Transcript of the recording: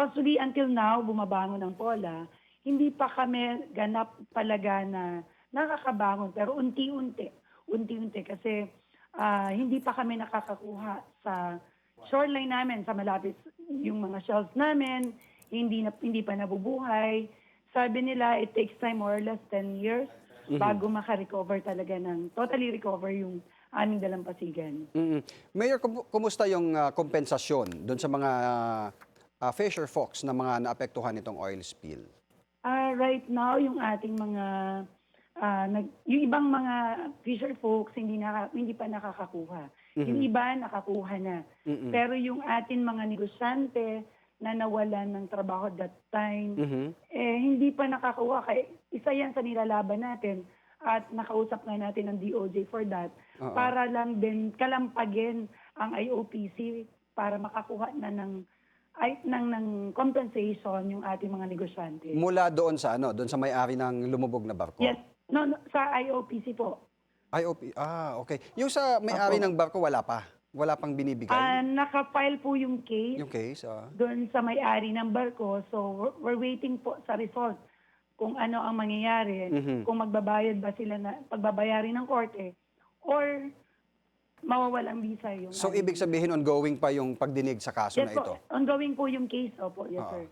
Actually, until now, bumabangon ng POLA, hindi pa kami ganap talaga na nakakabangon, pero unti-unti kasi hindi pa kami nakakakuha sa shoreline namin, sa malapit yung mga shelves namin, hindi pa nabubuhay. Sabi nila, it takes time, more or less 10 years bago maka-recover talaga totally recover yung aming dalampasigan. Mayor, kumusta yung kompensasyon doon sa mga fisher folks na mga naapektuhan nitong oil spill? Right now, yung ating mga yung ibang mga fisher folks hindi pa nakakakuha. Yung iba nakakuha na. Pero yung ating mga negosyante na nawalan ng trabaho that time, hindi pa nakakuha. Kaya isa yan sa nilalaban natin at nakausap nga natin ng DOJ for that para lang din kalampagin ang IOPC para makakuha na ng compensation yung ating mga negosyante. Mula doon sa doon sa may-ari ng lumubog na barko? Yes. No, sa IOPC po. Okay. Yung sa may-ari ng barko, wala pa? Wala pang binibigay? Naka-file po yung case. Yung case, Doon sa may-ari ng barko. So, we're waiting po sa result kung ano ang mangyayari. Kung magbabayad ba sila pagbabayari ng korte or mawawalang visa yung... So, ibig sabihin ongoing pa yung pagdinig sa kaso yes na ito? Po, ongoing po yung case. Opo, yes sir.